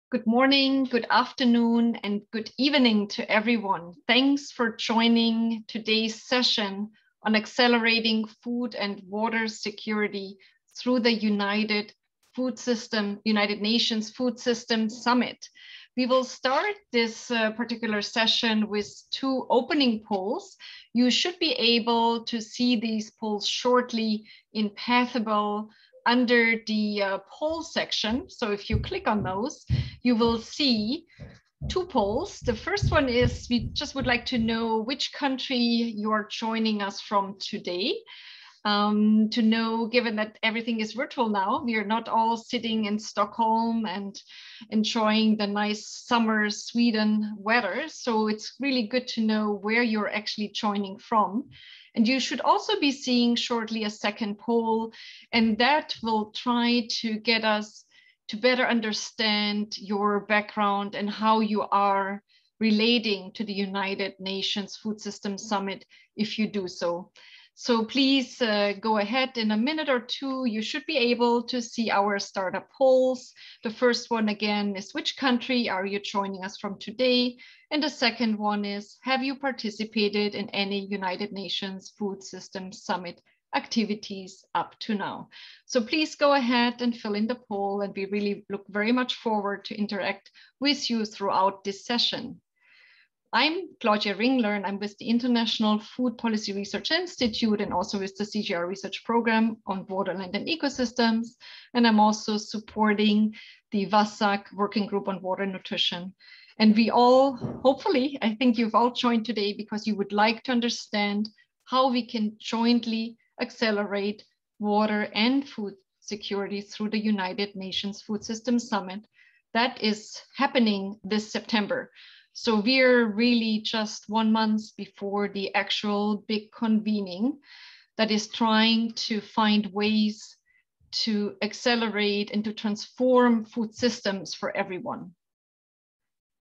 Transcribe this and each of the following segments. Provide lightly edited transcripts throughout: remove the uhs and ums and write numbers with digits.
Good morning, good afternoon, and good evening to everyone. Thanks for joining today's session on accelerating food and water security through the United Nations Food System Summit. We will start this particular session with two opening polls. You should be able to see these polls shortly in Pathable under the poll section. So if you click on those, you will see two polls. The first one is, we just would like to know which country you are joining us from today. To know, given that everything is virtual now, we are not all sitting in Stockholm and enjoying the nice summer Sweden weather. So it's really good to know where you're actually joining from. And you should also be seeing shortly a second poll, and that will try to get us to better understand your background and how you are relating to the United Nations Food System Summit if you do so. So please go ahead. In a minute or two, you should be able to see our startup polls. The first one again is, which country are you joining us from today? And the second one is, have you participated in any United Nations Food System Summit activities up to now? So please go ahead and fill in the poll, and we really look very much forward to interact with you throughout this session. I'm Claudia Ringler, and I'm with the International Food Policy Research Institute and also with the CGR Research Program on Waterland and Ecosystems. And I'm also supporting the WASAG Working Group on Water Nutrition. And we all, hopefully, I think you've all joined today because you would like to understand how we can jointly accelerate water and food security through the United Nations Food System Summit that is happening this September. So we're really just 1 month before the actual big convening that is trying to find ways to accelerate and to transform food systems for everyone.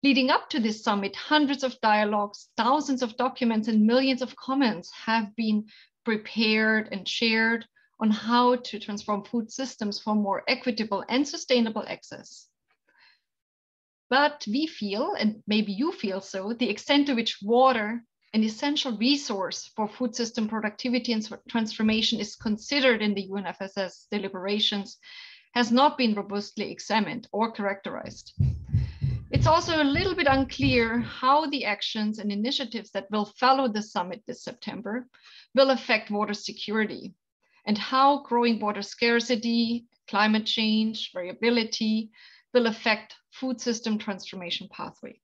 Leading up to this summit, hundreds of dialogues, thousands of documents, and millions of comments have been prepared and shared on how to transform food systems for more equitable and sustainable access. But we feel, and maybe you feel so, the extent to which water, an essential resource for food system productivity and transformation, is considered in the UNFSS deliberations has not been robustly examined or characterized. It's also a little bit unclear how the actions and initiatives that will follow the summit this September will affect water security, and how growing water scarcity, climate change, variability will affect food system transformation pathway.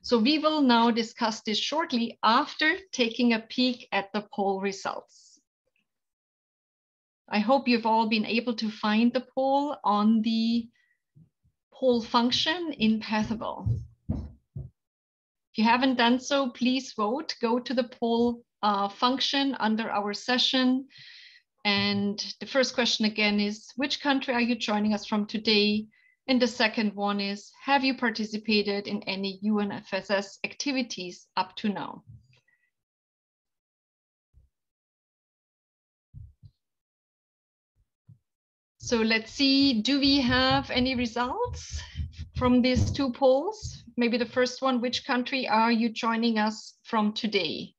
So we will now discuss this shortly after taking a peek at the poll results. I hope you've all been able to find the poll on the poll function in Pathable. If you haven't done so, please vote. Go to the poll function under our session. And the first question again is, which country are you joining us from today? And the second one is, have you participated in any UNFSS activities up to now? So let's see, do we have any results from these two polls? Maybe the first one, which country are you joining us from today?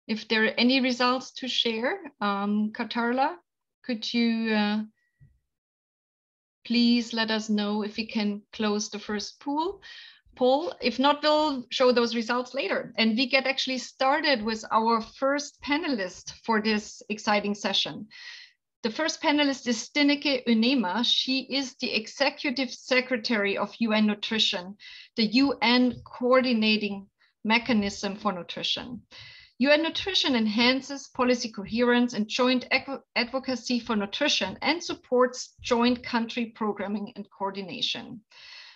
If there are any results to share, Katarla, could you please let us know if we can close the first poll. If not, we'll show those results later. And we get actually started with our first panelist for this exciting session. The first panelist is Stineke Unema. She is the Executive Secretary of UN Nutrition, the UN coordinating mechanism for nutrition. UN Nutrition enhances policy coherence and joint advocacy for nutrition and supports joint country programming and coordination.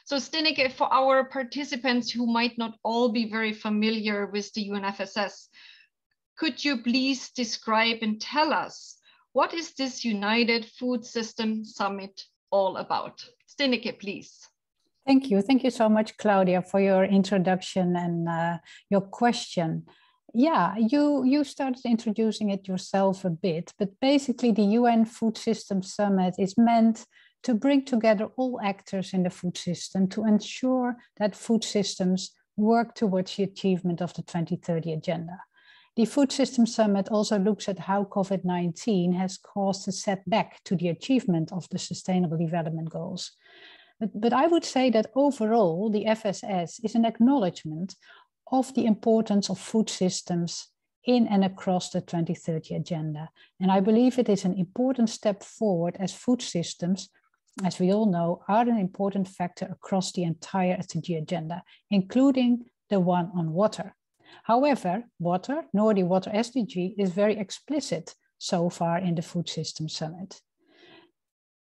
So Stineke, for our participants who might not all be very familiar with the UNFSS, could you please describe and tell us, what is this United Food System Summit all about? Stineke, please. Thank you. Thank you so much, Claudia, for your introduction and your question. Yeah, you started introducing it yourself a bit, but basically the UN Food System Summit is meant to bring together all actors in the food system to ensure that food systems work towards the achievement of the 2030 agenda. The Food System Summit also looks at how COVID-19 has caused a setback to the achievement of the Sustainable Development Goals. But I would say that overall, the FSS is an acknowledgement of the importance of food systems in and across the 2030 agenda. And I believe it is an important step forward, as food systems, as we all know, are an important factor across the entire SDG agenda, including the one on water. However, water, nor the water SDG, is very explicit so far in the Food System Summit.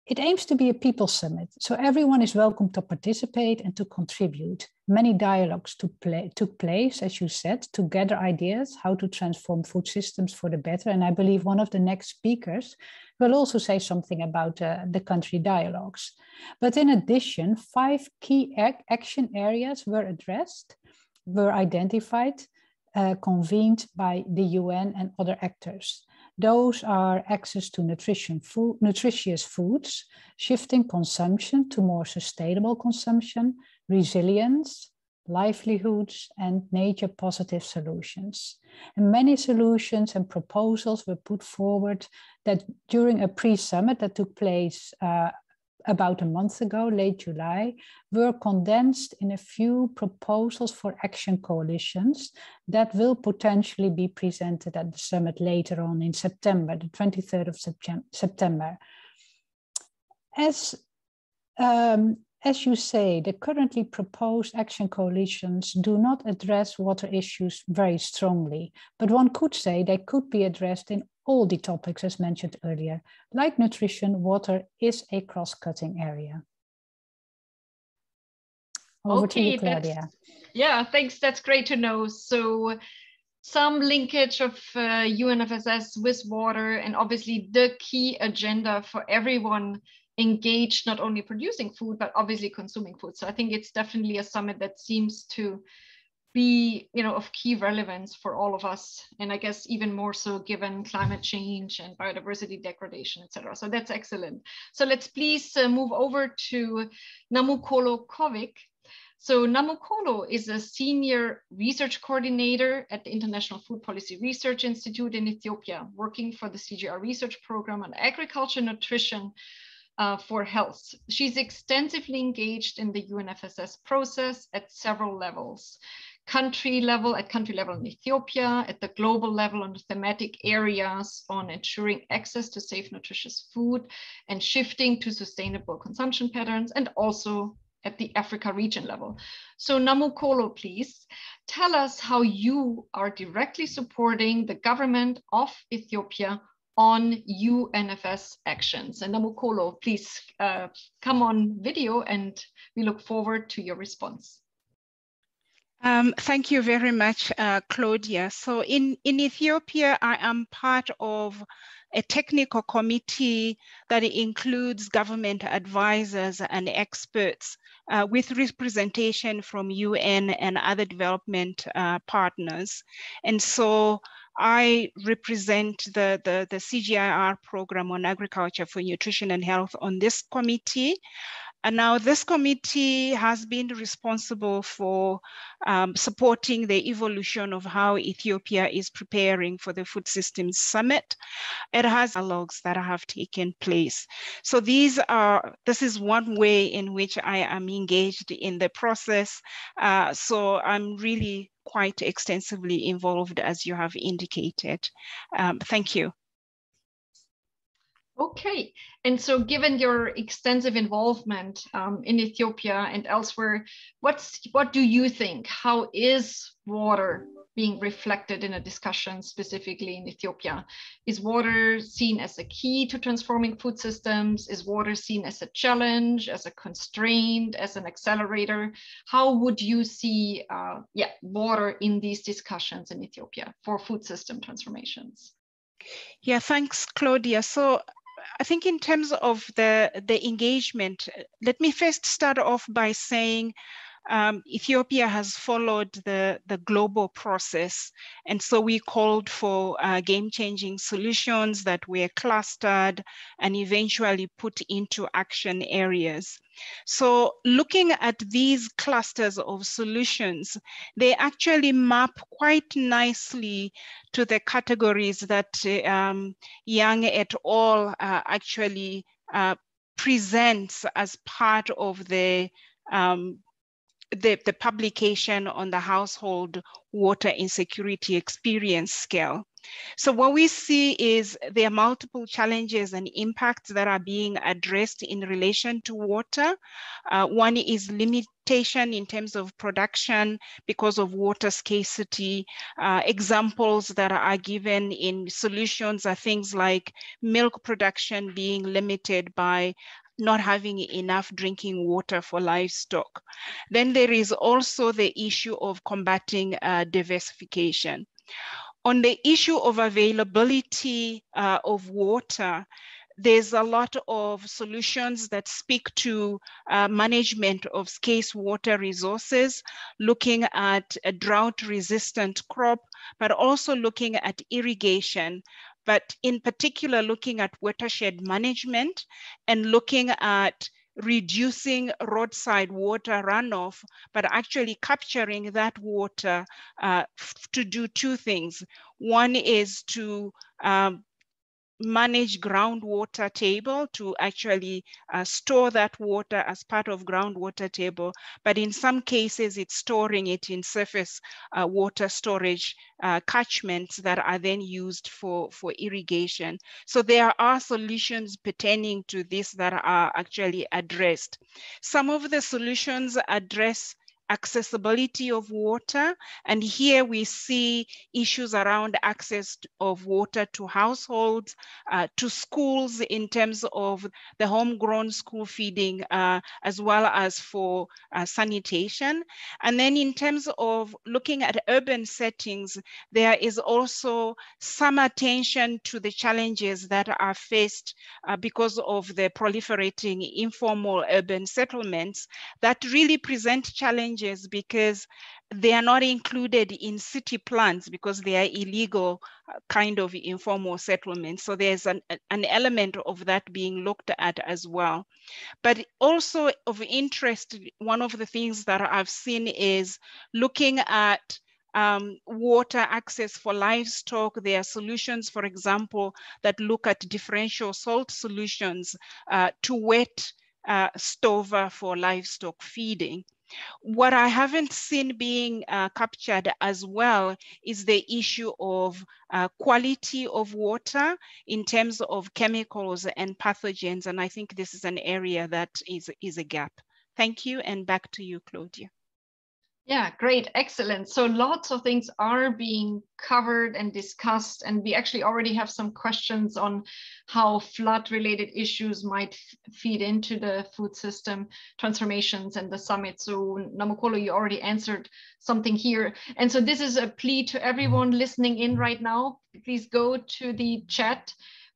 It aims to be a people's summit, so everyone is welcome to participate and to contribute. Many dialogues took place, as you said, to gather ideas how to transform food systems for the better. And I believe one of the next speakers will also say something about the country dialogues. But in addition, 5 key action areas were identified, convened by the UN and other actors. Those are access to nutritious foods, shifting consumption to more sustainable consumption, resilience, livelihoods, and nature-positive solutions. And many solutions and proposals were put forward that during a pre-summit that took place about a month ago, late July, were condensed in a few proposals for action coalitions that will potentially be presented at the summit later on in September, the 23rd of September. As you say, the currently proposed action coalitions do not address water issues very strongly, but one could say they could be addressed in all the topics as mentioned earlier. Like nutrition, water is a cross-cutting area. Over to you, Claudia. Yeah, thanks. That's great to know. So some linkage of UNFSS with water, and obviously the key agenda for everyone engaged, not only producing food, but obviously consuming food. So I think it's definitely a summit that seems to be, of key relevance for all of us, and I guess even more so given climate change and biodiversity degradation, etc. So that's excellent. So let's please move over to Namukolo Kovic. So Namukolo is a senior research coordinator at the International Food Policy Research Institute in Ethiopia, working for the CGR research program on agriculture nutrition for health. She's extensively engaged in the UNFSS process at several levels. At country level in Ethiopia, at the global level on the thematic areas on ensuring access to safe, nutritious food and shifting to sustainable consumption patterns, and also at the Africa region level. So Namukolo, please tell us how you are directly supporting the government of Ethiopia on UNFS actions. And Namukolo, please come on video, and we look forward to your response. Thank you very much, Claudia. So in Ethiopia, I am part of a technical committee that includes government advisors and experts with representation from UN and other development partners. And so I represent the CGIAR program on agriculture for nutrition and health on this committee. And now this committee has been responsible for supporting the evolution of how Ethiopia is preparing for the Food Systems Summit. It has dialogues that have taken place. So this is one way in which I am engaged in the process. So I'm really quite extensively involved, as you have indicated. Thank you. Okay, and so given your extensive involvement in Ethiopia and elsewhere, what do you think? How is water being reflected in a discussion specifically in Ethiopia? Is water seen as a key to transforming food systems? Is water seen as a challenge, as a constraint, as an accelerator? How would you see water in these discussions in Ethiopia for food system transformations? Yeah, thanks, Claudia. So I think in terms of the engagement, let me first start off by saying Ethiopia has followed the global process. And so we called for game-changing solutions that were clustered and eventually put into action areas. So looking at these clusters of solutions, they actually map quite nicely to the categories that Young et al. Actually presents as part of the publication on the household water insecurity experience scale. So what we see is there are multiple challenges and impacts that are being addressed in relation to water. One is limitation in terms of production because of water scarcity. Examples that are given in solutions are things like milk production being limited by not having enough drinking water for livestock. Then there is also the issue of combating desertification. On the issue of availability of water, there's a lot of solutions that speak to management of scarce water resources, looking at a drought-resistant crop, but also looking at irrigation, but in particular looking at watershed management and looking at reducing roadside water runoff, but actually capturing that water to do two things. One is to manage groundwater table, to actually store that water as part of groundwater table, but in some cases it's storing it in surface water storage catchments that are then used for irrigation. So there are solutions pertaining to this that are actually addressed. Some of the solutions address accessibility of water. And here we see issues around access of water to households, to schools in terms of the homegrown school feeding, as well as for sanitation. And then in terms of looking at urban settings, there is also some attention to the challenges that are faced because of the proliferating informal urban settlements that really present challenges because they are not included in city plans because they are illegal kind of informal settlements. So there's an element of that being looked at as well. But also of interest, one of the things that I've seen is looking at water access for livestock. There are solutions, for example, that look at differential salt solutions to wet stover for livestock feeding. What I haven't seen being captured as well is the issue of quality of water in terms of chemicals and pathogens. And I think this is an area that is a gap. Thank you, and back to you, Claudia. Yeah, great, excellent. So lots of things are being covered and discussed, and we actually already have some questions on how flood-related issues might feed into the food system transformations and the summit. So Namokolo, you already answered something here. And so this is a plea to everyone listening in right now. Please go to the chat.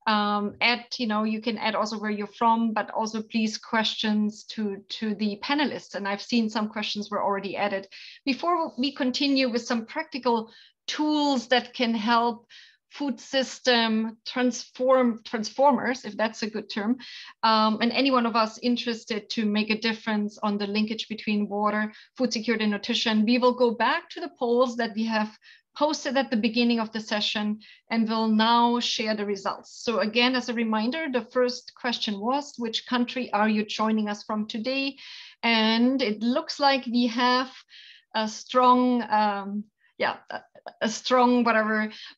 You can add also where you're from, but also please questions to the panelists. And I've seen some questions were already added. Before we continue with some practical tools that can help food system transformers, if that's a good term, and any one of us interested to make a difference on the linkage between water, food security, and nutrition, we will go back to the polls that we have posted at the beginning of the session and will now share the results. So again, as a reminder, the first question was, which country are you joining us from today? And it looks like we have a strong,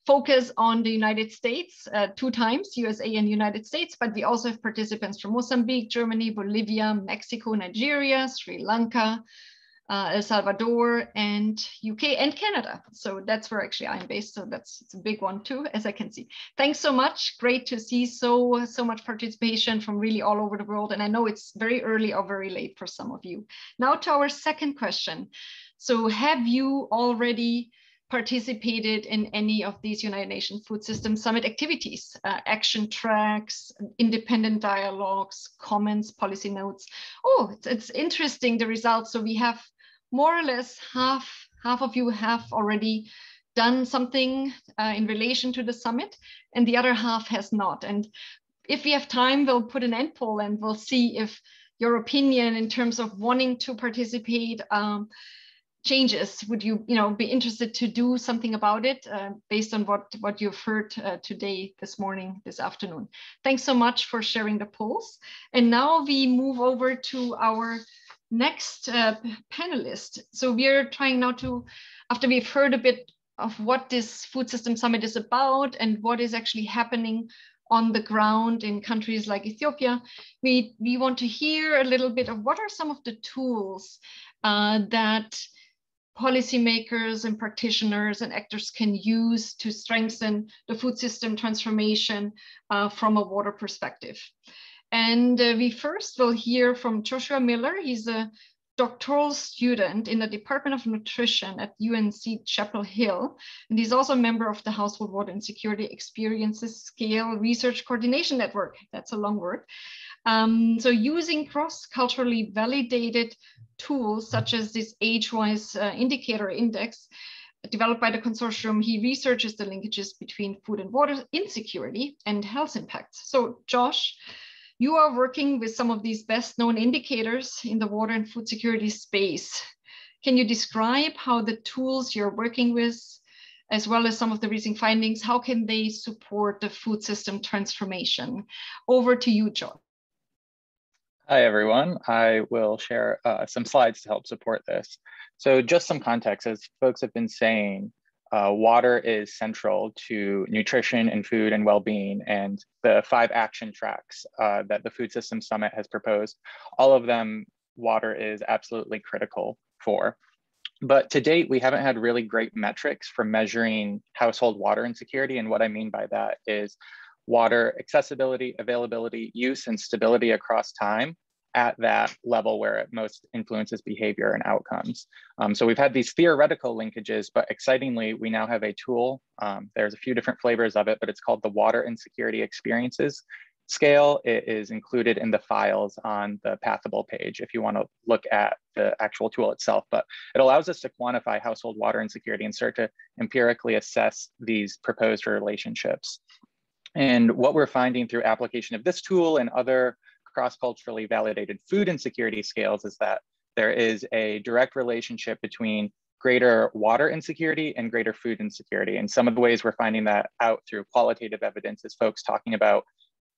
focus on the United States, 2 times, USA and United States, but we also have participants from Mozambique, Germany, Bolivia, Mexico, Nigeria, Sri Lanka, El Salvador, and UK and Canada. So that's where actually I'm based. So it's a big one too, as I can see. Thanks so much. Great to see so much participation from really all over the world. And I know it's very early or very late for some of you. Now to our second question. So have you already participated in any of these United Nations Food System Summit activities, action tracks, independent dialogues, comments, policy notes? Oh, it's interesting, the results. So we have more or less half of you have already done something in relation to the summit, and the other half has not. And if we have time, we'll put an end poll and we'll see if your opinion in terms of wanting to participate changes. Would you, be interested to do something about it based on what you've heard today, this morning, this afternoon? Thanks so much for sharing the polls. And now we move over to our next panelist. So we're trying now to, after we've heard a bit of what this Food System Summit is about and what is actually happening on the ground in countries like Ethiopia, we want to hear a little bit of what are some of the tools that policymakers and practitioners and actors can use to strengthen the food system transformation from a water perspective. And we first will hear from Joshua Miller. He's a doctoral student in the Department of Nutrition at UNC Chapel Hill. And he's also a member of the Household Water Insecurity Experiences Scale Research Coordination Network. That's a long word. So using cross-culturally validated tools such as this age-wise indicator index developed by the consortium, he researches the linkages between food and water insecurity and health impacts. So Josh, you are working with some of these best known indicators in the water and food security space. Can you describe how the tools you're working with, as well as some of the recent findings, how can they support the food system transformation? Over to you, Josh. Hi, everyone. I will share some slides to help support this. So just some context, as folks have been saying, water is central to nutrition and food and well-being, and the 5 action tracks that the Food System Summit has proposed, all of them, water is absolutely critical for. But to date, we haven't had really great metrics for measuring household water insecurity. And what I mean by that is water accessibility, availability, use, and stability across time at that level where it most influences behavior and outcomes. So we've had these theoretical linkages, but excitingly, we now have a tool. There's a few different flavors of it, but it's called the Water Insecurity Experiences Scale. It is included in the files on the Pathable page if you want to look at the actual tool itself. But it allows us to quantify household water insecurity and start to empirically assess these proposed relationships. And what we're finding through application of this tool and other cross-culturally validated food insecurity scales is that there is a direct relationship between greater water insecurity and greater food insecurity. And some of the ways we're finding that out through qualitative evidence is folks talking about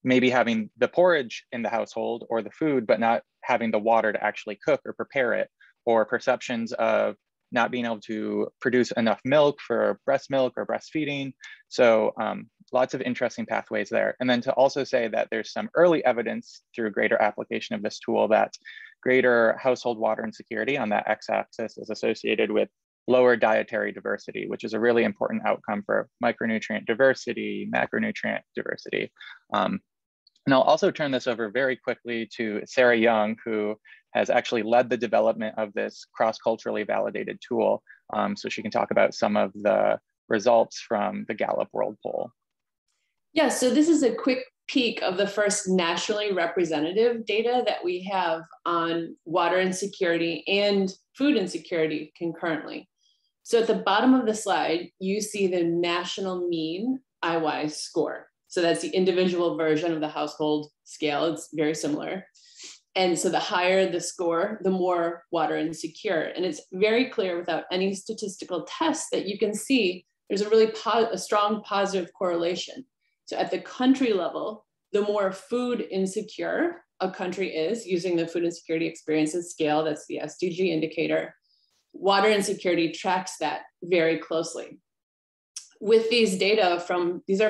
maybe having the porridge in the household or the food, but not having the water to actually cook or prepare it, or perceptions of not being able to produce enough milk for breast milk or breastfeeding. So lots of interesting pathways there. And then to also say that there's some early evidence through greater application of this tool that greater household water insecurity on that x-axis is associated with lower dietary diversity, which is a really important outcome for micronutrient diversity, macronutrient diversity. And I'll also turn this over very quickly to Sarah Young, who has actually led the development of this cross-culturally validated tool. So she can talk about some of the results from the Gallup World Poll. Yeah, so this is a quick peek of the first nationally representative data that we have on water insecurity and food insecurity concurrently. So at the bottom of the slide, you see the national mean IWISE score. So that's the individual version of the household scale. It's very similar. And so the higher the score, the more water insecure. And it's very clear without any statistical tests that you can see there's a really strong positive correlation. So at the country level, the more food insecure a country is, using the Food Insecurity Experiences Scale, that's the SDG indicator, water insecurity tracks that very closely. With these data this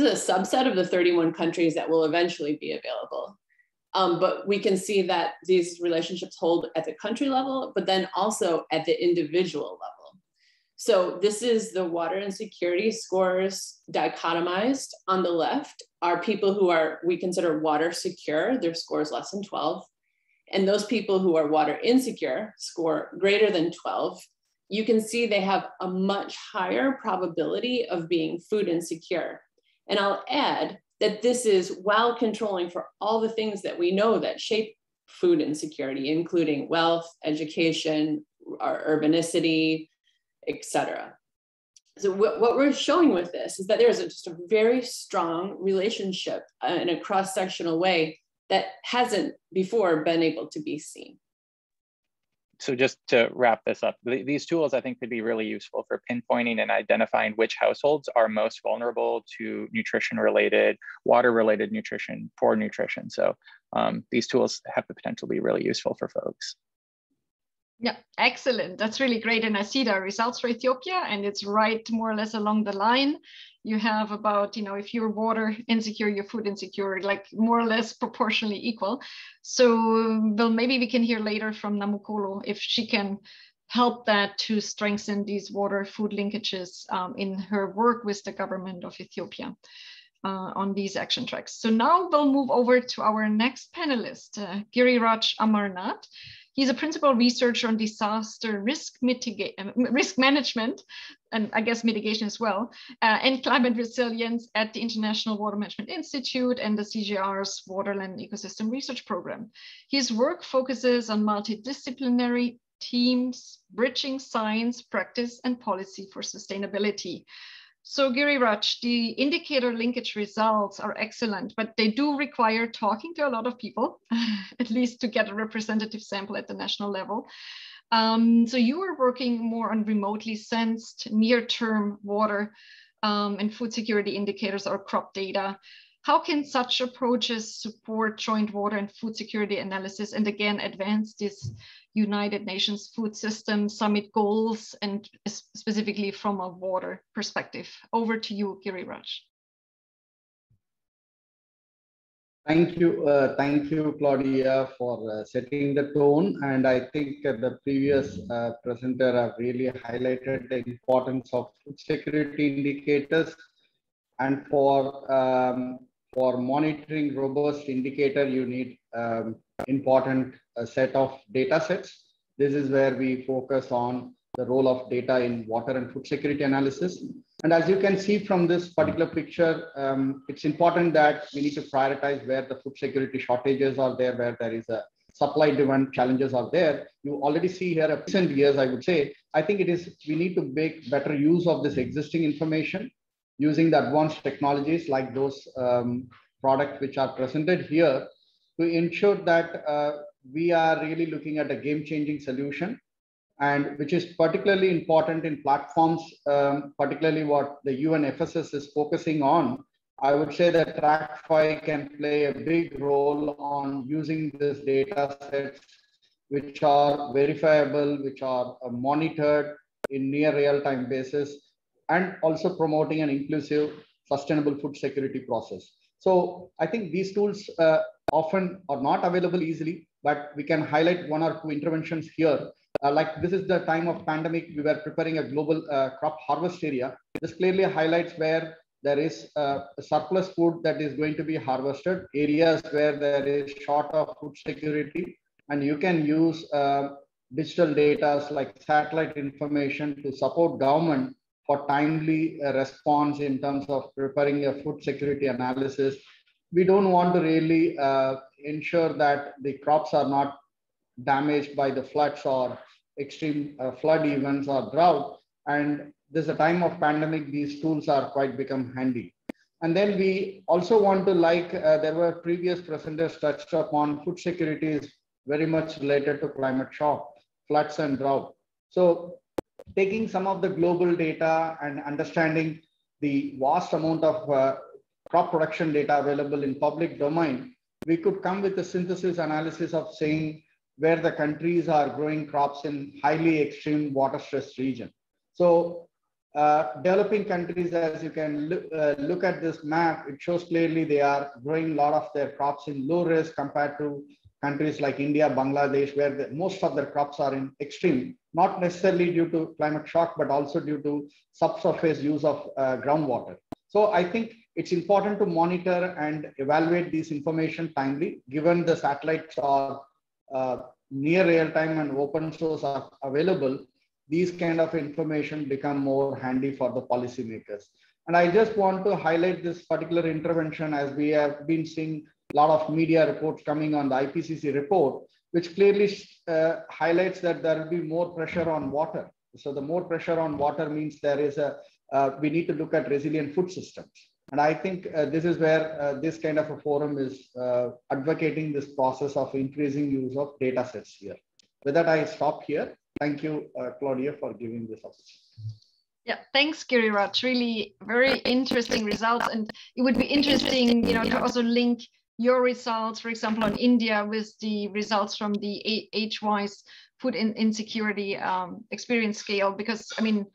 is a subset of the 31 countries that will eventually be available. But we can see that these relationships hold at the country level, but then also at the individual level. So this is the water insecurity scores dichotomized. On the left are people who we consider water secure, their score is less than 12. And those people who are water insecure score greater than 12. You can see they have a much higher probability of being food insecure. And I'll add that this is while controlling for all the things that we know that shape food insecurity, including wealth, education, our urbanicity, etc. So what we're showing with this is that there's just a very strong relationship in a cross-sectional way that hasn't before been able to be seen. So just to wrap this up, these tools I think could be really useful for pinpointing and identifying which households are most vulnerable to nutrition-related, water-related nutrition, poor nutrition. So these tools have the potential to be really useful for folks. Yeah, excellent. That's really great. And I see the results for Ethiopia, and it's right more or less along the line. You have about, if you're water insecure, you're food insecure, like more or less proportionally equal. So, well, maybe we can hear later from Namukolo if she can help that to strengthen these water food linkages in her work with the government of Ethiopia on these action tracks. So now we'll move over to our next panelist, Giriraj Amarnath. He's a principal researcher on disaster risk management, and I guess mitigation as well, and climate resilience at the International Water Management Institute and the CGR's Waterland Ecosystem Research Program. His work focuses on multidisciplinary teams, bridging science, practice, and policy for sustainability. So Giriraj, the indicator linkage results are excellent, but they do require talking to a lot of people, at least to get a representative sample at the national level. So you are working more on remotely sensed near-term water and food security indicators or crop data. How can such approaches support joint water and food security analysis and again advance this United Nations Food System Summit goals, and specifically from a water perspective? Over to you, Giriraj. Thank you, Claudia, for setting the tone. And I think the previous presenter have really highlighted the importance of food security indicators, and for monitoring robust indicator, you need important set of data sets. This is where we focus on the role of data in water and food security analysis. And as you can see from this particular picture, it's important that we need to prioritize where the food security shortages are there, where there is a supply-demand challenges are there. You already see here in recent years, I would say, I think we need to make better use of this existing information using the advanced technologies like those products which are presented here to ensure that we are really looking at a game-changing solution, and which is particularly important in platforms, particularly what the UNFSS is focusing on. I would say that TRAC5 can play a big role on using this data sets, which are verifiable, which are monitored in near real-time basis, and also promoting an inclusive, sustainable food security process. So I think these tools often are not available easily, but we can highlight one or two interventions here. Like this is the time of pandemic, we were preparing a global crop harvest area. This clearly highlights where there is surplus food that is going to be harvested, areas where there is short of food security, and you can use digital data like satellite information to support government for timely response in terms of preparing a food security analysis. We don't want to really ensure that the crops are not damaged by the floods or extreme flood events or drought. And this is a time of pandemic, these tools are quite become handy. And then we also want to, like there were previous presenters touched upon, food security is very much related to climate shock, floods and drought. So taking some of the global data and understanding the vast amount of crop production data available in public domain, we could come with a synthesis analysis of saying where the countries are growing crops in highly extreme water stress region. So developing countries, as you can look at this map, it shows clearly they are growing a lot of their crops in low risk compared to countries like India, Bangladesh, where most of their crops are in extreme, not necessarily due to climate shock, but also due to subsurface use of groundwater. So I think it's important to monitor and evaluate this information timely, given the satellites are near real time and open source are available. These kind of information become more handy for the policymakers. And I just want to highlight this particular intervention as we have been seeing lot of media reports coming on the IPCC report, which clearly highlights that there will be more pressure on water. So the more pressure on water means there is we need to look at resilient food systems. And I think this is where this kind of a forum is advocating this process of increasing use of data sets here. With that, I stop here. Thank you, Claudia, for giving this opportunity. Yeah, thanks, Giriraj. Really very interesting results. And it would be interesting, to also link your results, for example, on India with the results from the age-wise food insecurity experience scale, because I mean,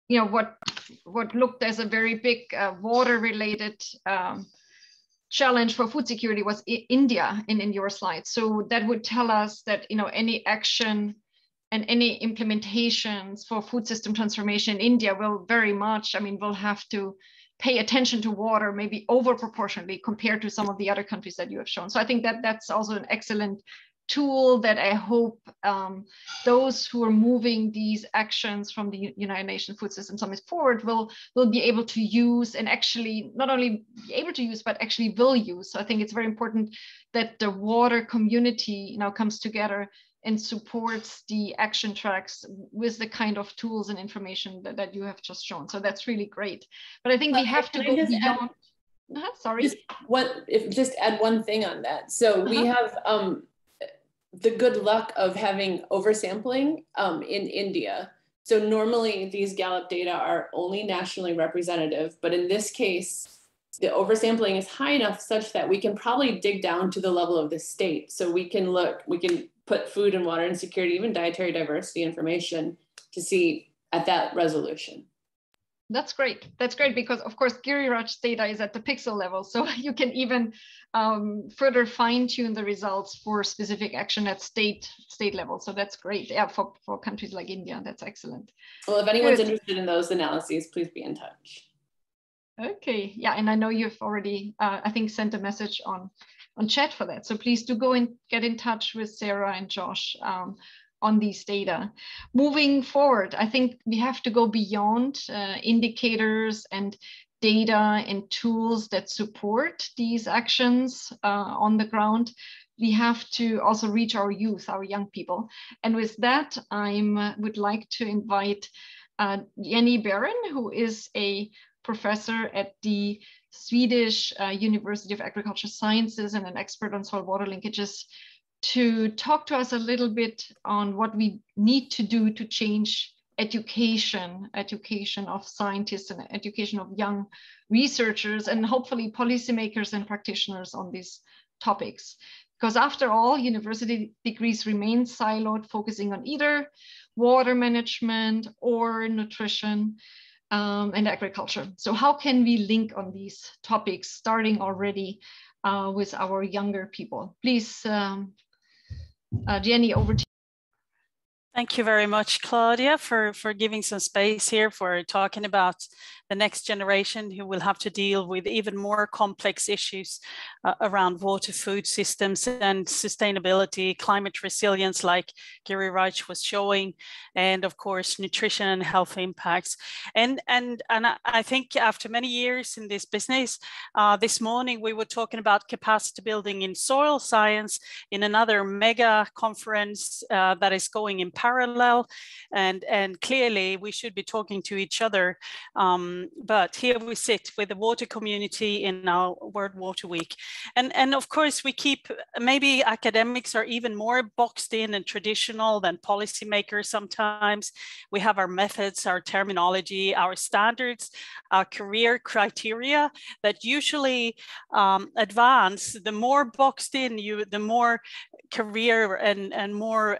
what looked as a very big water-related challenge for food security was India in your slide. So that would tell us that any action and any implementations for food system transformation in India will very much, will have to pay attention to water, maybe over proportionally compared to some of the other countries that you have shown. So I think that that's also an excellent tool that I hope those who are moving these actions from the United Nations Food System Summit forward will be able to use, and actually not only be able to use, but actually will use. So I think it's very important that the water community now comes together and supports the action tracks with the kind of tools and information that you have just shown. So that's really great. But I think we have to go beyond. Sorry. Just add one thing on that. So we have the good luck of having oversampling in India. So normally these Gallup data are only nationally representative, but in this case, the oversampling is high enough such that we can probably dig down to the level of the state. So we can put food and water insecurity, even dietary diversity information to see at that resolution. That's great. That's great because, of course, Giriraj's data is at the pixel level. So you can even further fine tune the results for specific action at state level. So that's great. Yeah, for countries like India, that's excellent. Well, if anyone's interested in those analyses, please be in touch. Okay. Yeah, and I know you've already, I think, sent a message on chat for that. So please do go and get in touch with Sarah and Josh on these data. Moving forward, I think we have to go beyond indicators and data and tools that support these actions on the ground. We have to also reach our youth, our young people. And with that, I would like to invite Jenny Barron, who is a professor at the Swedish University of Agricultural Sciences and an expert on soil water linkages, to talk to us a little bit on what we need to do to change education of scientists and education of young researchers and hopefully policymakers and practitioners on these topics. Because after all, university degrees remain siloed, focusing on either water management or nutrition and agriculture. So how can we link on these topics, starting already with our younger people? Please, Jenny, over to you. Thank you very much, Claudia, for giving some space here for talking about the next generation who will have to deal with even more complex issues around water, food systems and sustainability, climate resilience, like Giriraj was showing, and of course, nutrition and health impacts. And I think after many years in this business, this morning we were talking about capacity building in soil science in another mega conference that is going in parallel, and clearly we should be talking to each other. But here we sit with the water community in our World Water Week. And of course we keep, maybe academics are even more boxed in and traditional than policymakers sometimes. We have our methods, our terminology, our standards, our career criteria that usually advance. The more boxed in you, the more career and more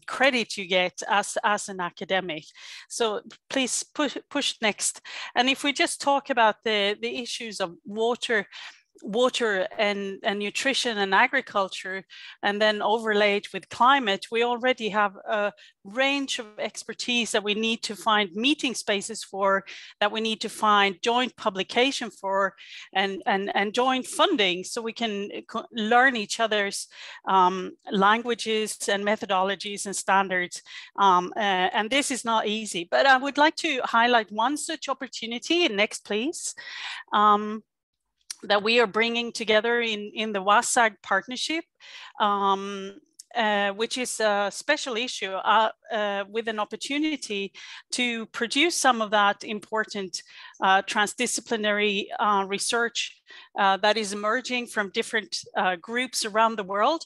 credit you get as an academic. So please push next. And if we just talk about the issues of water and nutrition and agriculture, and then overlaid with climate, we already have a range of expertise that we need to find meeting spaces for, that we need to find joint publication for, and joint funding, so we can learn each other's languages and methodologies and standards. And this is not easy, but I would like to highlight one such opportunity. Next, please. that we are bringing together in the WASAG Partnership, which is a special issue with an opportunity to produce some of that important transdisciplinary research that is emerging from different groups around the world,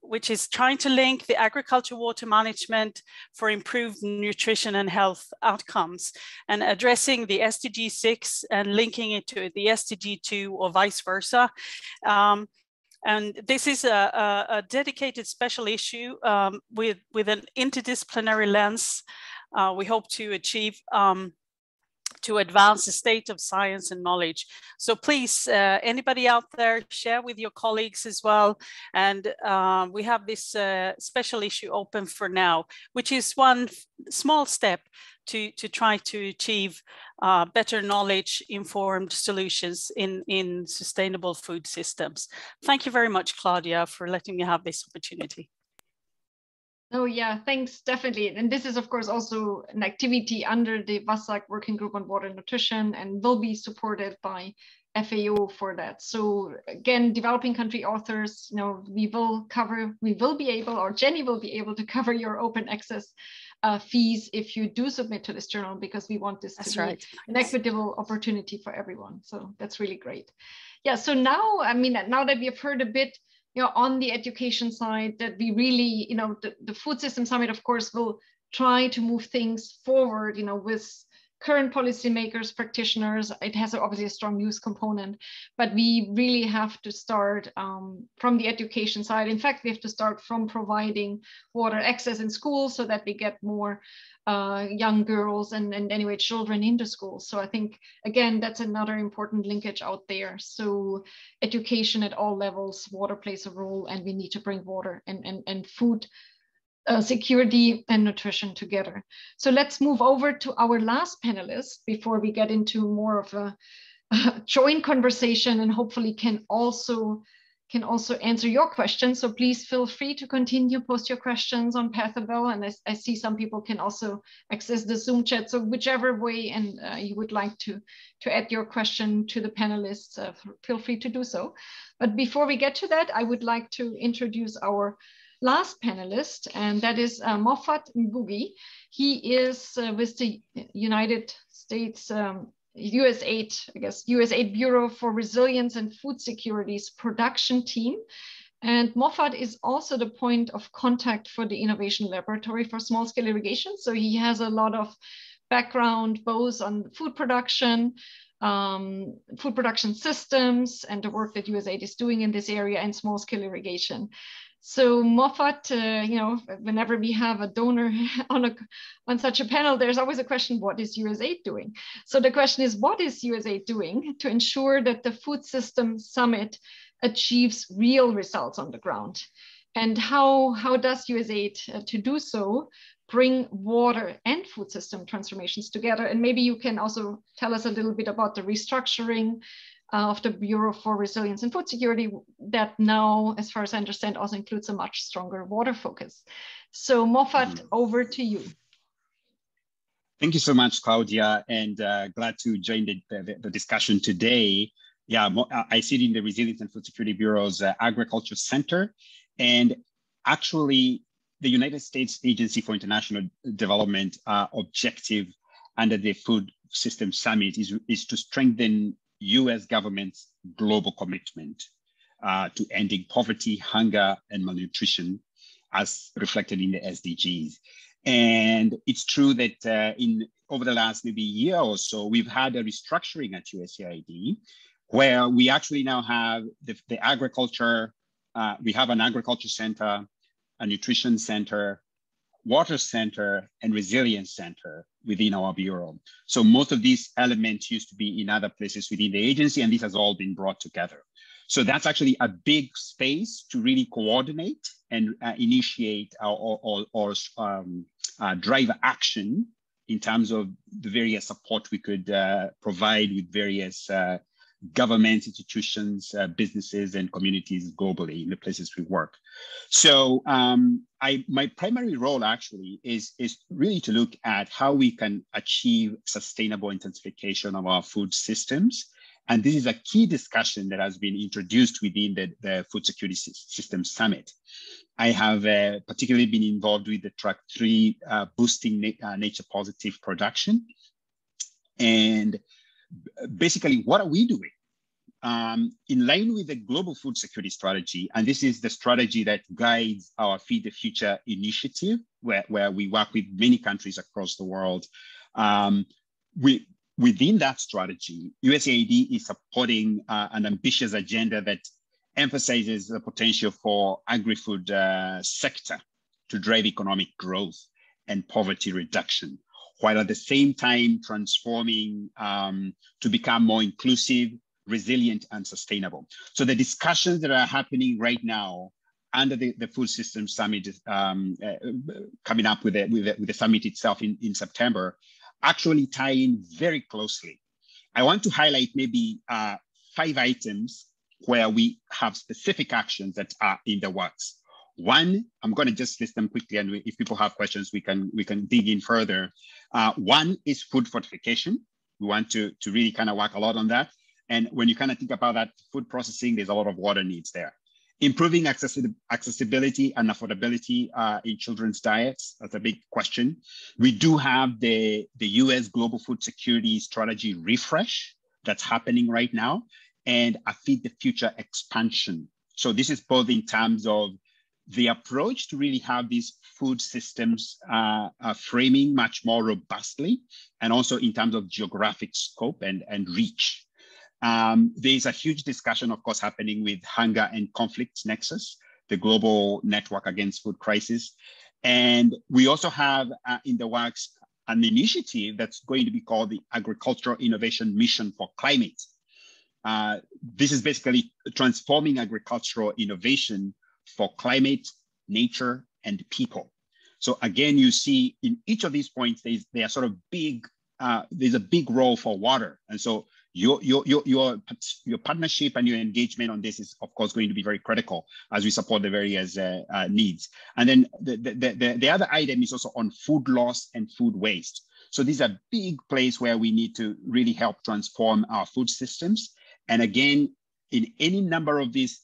which is trying to link the agriculture water management for improved nutrition and health outcomes, and addressing the SDG 6 and linking it to the SDG 2 or vice versa. And this is a dedicated special issue with an interdisciplinary lens. We hope to achieve to advance the state of science and knowledge. So please, anybody out there, share with your colleagues as well. And we have this special issue open for now, which is one small step to try to achieve better knowledge-informed solutions in sustainable food systems. Thank you very much, Claudia, for letting me have this opportunity. Oh yeah, thanks, definitely. And this is of course also an activity under the WASAG Working Group on Water Nutrition and will be supported by FAO for that. So again, developing country authors, you know, we will be able, or Jenny will be able to cover your open access fees if you do submit to this journal, because we want this to be an equitable opportunity for everyone. So that's really great. Yeah, so now, I mean, now that we have heard a bit, you know, on the education side, that we really, you know, the Food System Summit, of course, will try to move things forward, you know, with current policymakers, practitioners. It has obviously a strong youth component, but we really have to start from the education side. In fact, we have to start from providing water access in schools so that we get more young girls and anyway children into school. So I think, again, that's another important linkage out there. So education at all levels, water plays a role, and we need to bring water and food security and nutrition together. So let's move over to our last panelist before we get into more of a joint conversation, and hopefully can also answer your questions. So please feel free to continue, post your questions on Pathabel, and I see some people can also access the Zoom chat. So whichever way and you would like to add your question to the panelists, feel free to do so. But before we get to that, I would like to introduce our last panelist, and that is Moffat Ngugi. He is with the United States USAID, I guess, USAID Bureau for Resilience and Food Security's production team. And Moffat is also the point of contact for the Innovation Laboratory for Small-Scale Irrigation. So he has a lot of background both on food production systems and the work that USAID is doing in this area, and small-scale irrigation. So Moffat, you know, whenever we have a donor on such a panel, there's always a question, what is USAID doing? So the question is, what is USAID doing to ensure that the Food System Summit achieves real results on the ground? And how does USAID, to do so, bring water and food system transformations together? And maybe you can also tell us a little bit about the restructuring of the Bureau for Resilience and Food Security that now, as far as I understand, also includes a much stronger water focus. So Moffat, over to you. Thank you so much, Claudia, and glad to join the discussion today. Yeah, I sit in the Resilience and Food Security Bureau's Agriculture Center, and actually the United States Agency for International Development objective under the Food System Summit is to strengthen US government's global commitment to ending poverty, hunger, and malnutrition as reflected in the SDGs. And it's true that over the last maybe year or so, we've had a restructuring at USAID, where we actually now have the agriculture, we have an agriculture center, a nutrition center, water center, and resilience center within our bureau. So most of these elements used to be in other places within the agency, and this has all been brought together. So that's actually a big space to really coordinate and initiate or drive action in terms of the various support we could provide with various governments, institutions, businesses, and communities globally in the places we work. So my primary role actually is really to look at how we can achieve sustainable intensification of our food systems And this is a key discussion that has been introduced within the Food Security System Summit. I have particularly been involved with the track 3, boosting nature positive production. And basically, what are we doing? In line with the global food security strategy, and this is the strategy that guides our Feed the Future initiative, where we work with many countries across the world. Within that strategy, USAID is supporting an ambitious agenda that emphasizes the potential for agri-food sector to drive economic growth and poverty reduction, while at the same time transforming to become more inclusive, resilient, and sustainable. So the discussions that are happening right now under the Food System Summit, coming up with the summit itself in September, actually tie in very closely. I want to highlight maybe 5 items where we have specific actions that are in the works. One, I'm going to just list them quickly, and if people have questions, we can dig in further. One is food fortification. We want to really kind of work a lot on that. And when you kind of think about that food processing, there's a lot of water needs there. Improving accessibility and affordability in children's diets, that's a big question. We do have the US Global Food Security Strategy refresh that's happening right now, and a Feed the Future expansion. So this is both in terms of the approach to really have these food systems framing much more robustly, and also in terms of geographic scope and reach. There's a huge discussion, of course, happening with Hunger and Conflict Nexus, the global network against food crisis. And we also have in the works an initiative that's going to be called the Agricultural Innovation Mission for Climate. This is basically transforming agricultural innovation for climate, nature, and people. So again, you see in each of these points, they are sort of big, there's a big role for water. And so your partnership and your engagement on this is, of course, going to be very critical as we support the various needs. And then the other item is also on food loss and food waste. So this is a big place where we need to really help transform our food systems. And again, in any number of these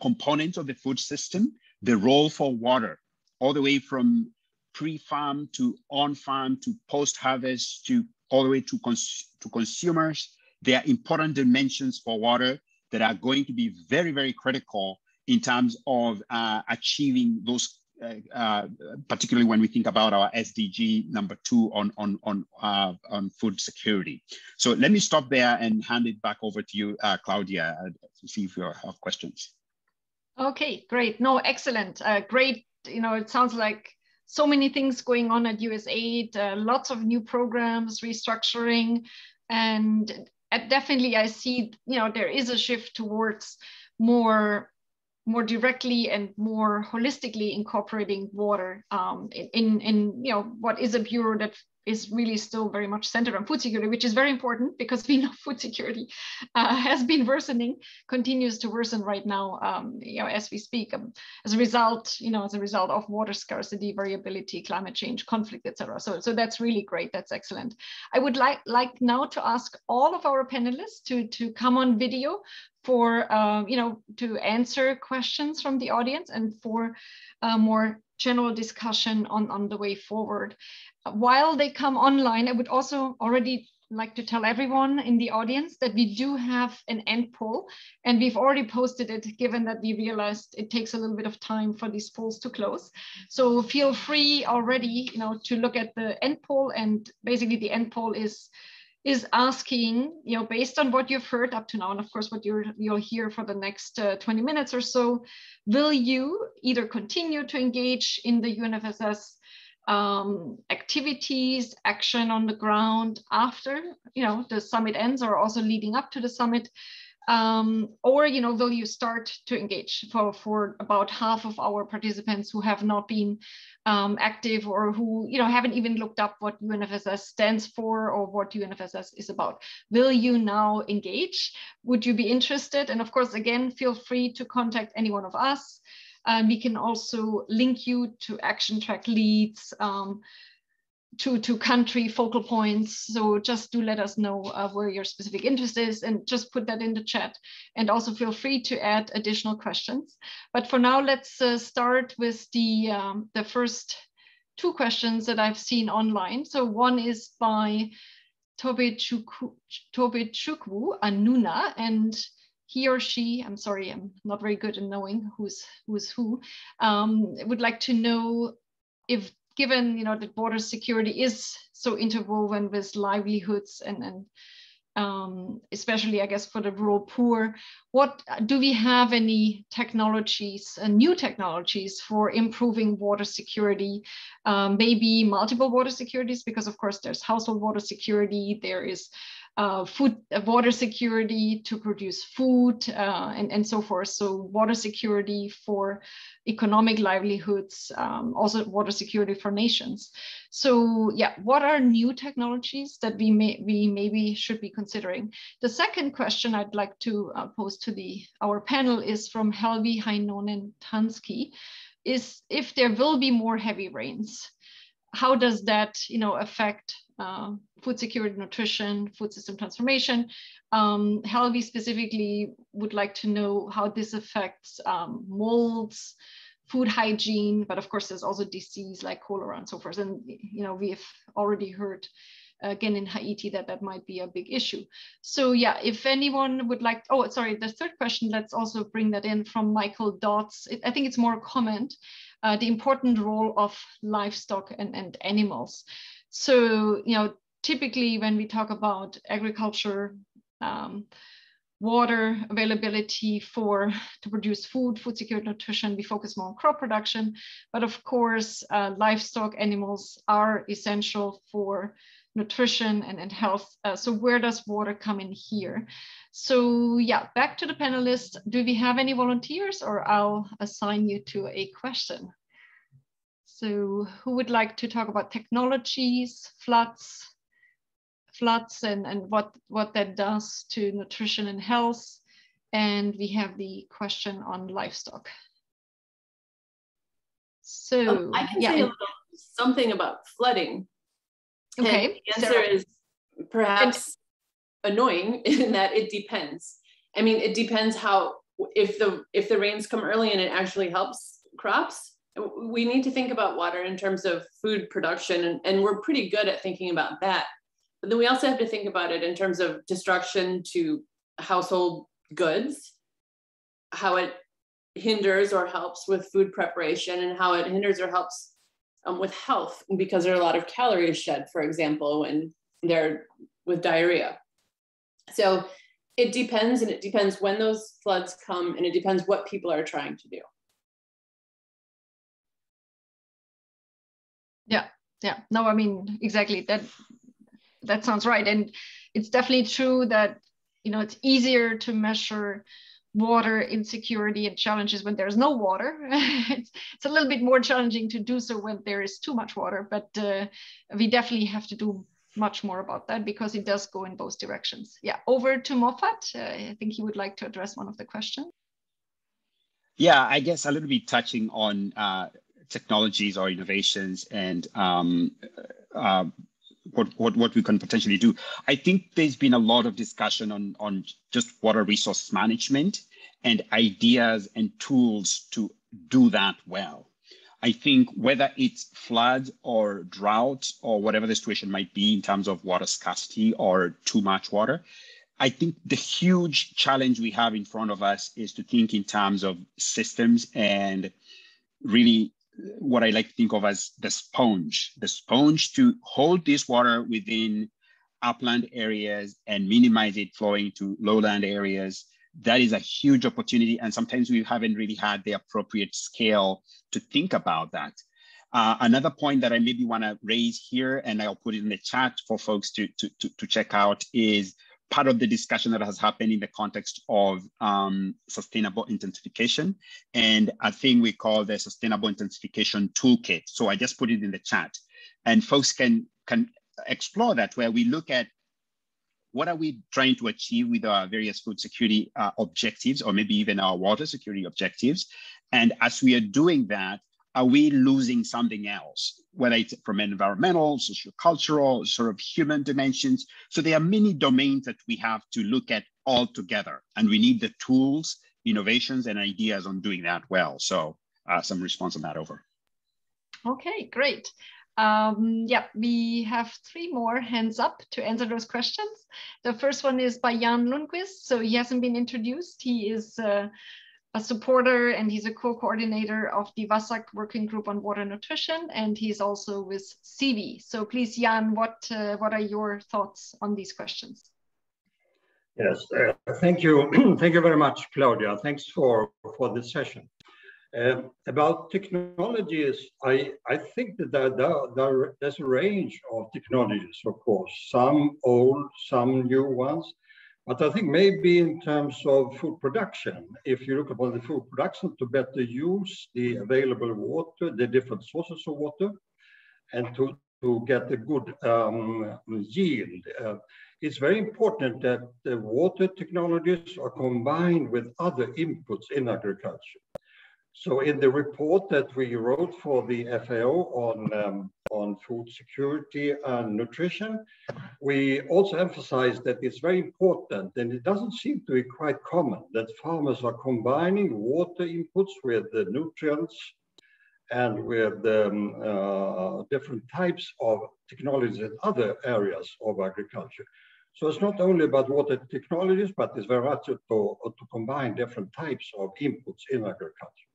components of the food system, the role for water, all the way from pre-farm to on-farm to post-harvest to all the way to consumers, there are important dimensions for water that are going to be very, very critical in terms of achieving those, particularly when we think about our SDG number 2 on food security. So let me stop there and hand it back over to you, Claudia, to see if you have questions. Okay, great. No, excellent. Great. You know, it sounds like so many things going on at USAID, lots of new programs, restructuring, and definitely I see, you know, there is a shift towards more directly and more holistically incorporating water in you know, what is a bureau that is really still very much centered on food security, which is very important because we know food security has been worsening, continues to worsen right now, you know, as we speak, as a result of water scarcity, variability, climate change, conflict, etc. So that's really great. That's excellent. I would like now to ask all of our panelists to come on video for you know, to answer questions from the audience and for more general discussion on the way forward. While they come online, I would also already like to tell everyone in the audience that we do have an end poll, and we've already posted it, given that we realized it takes a little bit of time for these polls to close. So feel free already, you know, to look at the end poll, and basically the end poll is asking, you know, based on what you've heard up to now, and of course what you'll hear for the next 20 minutes or so, will you either continue to engage in the UNFSS activities, action on the ground after, you know, the summit ends, or also leading up to the summit, or, you know, will you start to engage? For about half of our participants who have not been active, or who, you know, haven't even looked up what UNFSS stands for or what UNFSS is about. Will you now engage? Would you be interested? And of course, again, feel free to contact any one of us. We can also link you to action track leads, to country focal points. So just do let us know where your specific interest is, and just put that in the chat. And also feel free to add additional questions. But for now, let's start with the first two questions that I've seen online. So one is by Tobechukwu Anuna, and he or she, I'm sorry, I'm not very good in knowing who's who, would like to know if, given that water security is so interwoven with livelihoods and especially, I guess, for the rural poor, what do we have any technologies, new technologies for improving water security? Maybe multiple water securities, because of course there's household water security, there is food water security to produce food and so forth. So water security for economic livelihoods, also water security for nations. So yeah, what are new technologies that we maybe should be considering? The second question I'd like to pose to our panel is from Helvi Heinonen-Tansky, is if there will be more heavy rains, how does that affect food security, nutrition, food system transformation? Helvi specifically would like to know how this affects molds, food hygiene, but of course there's also disease like cholera and so forth. And we have already heard again in Haiti that might be a big issue. So yeah, if anyone would like, oh, sorry, the third question, let's also bring that in from Michael Dodds. I think it's more a comment, the important role of livestock and animals. So, typically when we talk about agriculture, water availability to produce food security, nutrition, we focus more on crop production. But of course, livestock animals are essential for nutrition and health. So where does water come in here? So yeah, back to the panelists. Do we have any volunteers, or I'll assign you to a question? So who would like to talk about technologies, floods and what that does to nutrition and health? And we have the question on livestock. So I can say something about flooding. Okay. And the answer is perhaps annoying in that it depends. I mean, it depends if the rains come early and it actually helps crops. We need to think about water in terms of food production, and we're pretty good at thinking about that. But then we also have to think about it in terms of destruction to household goods, how it hinders or helps with food preparation, and how it hinders or helps with health, because there are a lot of calories shed, for example, when they're with diarrhea. So it depends, and it depends when those floods come, and it depends what people are trying to do. Yeah, no, I mean, exactly, that sounds right. And it's definitely true that, it's easier to measure water insecurity and challenges when there's no water. It's a little bit more challenging to do so when there is too much water, but we definitely have to do much more about that, because it does go in both directions. Yeah, over to Moffat. I think he would like to address one of the questions. Yeah, I guess a little bit touching on technologies or innovations and what we can potentially do. I think there's been a lot of discussion on just water resource management and ideas and tools to do that well. I think whether it's flood or drought or whatever the situation might be in terms of water scarcity or too much water, I think the huge challenge we have in front of us is to think in terms of systems and really what I like to think of as the sponge to hold this water within upland areas and minimize it flowing to lowland areas. That is a huge opportunity. And sometimes we haven't really had the appropriate scale to think about that. Another point that I maybe want to raise here, and I'll put it in the chat for folks to check out, is part of the discussion that has happened in the context of sustainable intensification, and a thing we call the Sustainable Intensification Toolkit. So I just put it in the chat, and folks can explore that, where we look at what are we trying to achieve with our various food security objectives, or maybe even our water security objectives. And as we are doing that, are we losing something else, whether it's from environmental, socio-cultural, sort of human dimensions? So there are many domains that we have to look at all together, and we need the tools, innovations, and ideas on doing that well. So some response on that over. Okay, great. Yeah, we have 3 more hands up to answer those questions. The first one is by Jan Lundqvist. So he hasn't been introduced. He is a supporter and he's a co-coordinator of the WASAG Working Group on Water Nutrition, and he's also with CV. So please, Jan, what are your thoughts on these questions? Yes, thank you. Thank you very much, Claudia. Thanks for this session. About technologies, I think that there's a range of technologies, of course, some old, some new ones. But I think maybe in terms of food production, if you look upon the food production to better use the available water, the different sources of water, and to get a good yield, it's very important that the water technologies are combined with other inputs in agriculture. So in the report that we wrote for the FAO on food security and nutrition, we also emphasize that it's very important, and it doesn't seem to be quite common, that farmers are combining water inputs with the nutrients and with different types of technologies in other areas of agriculture. So it's not only about water technologies, but it's very much to combine different types of inputs in agriculture.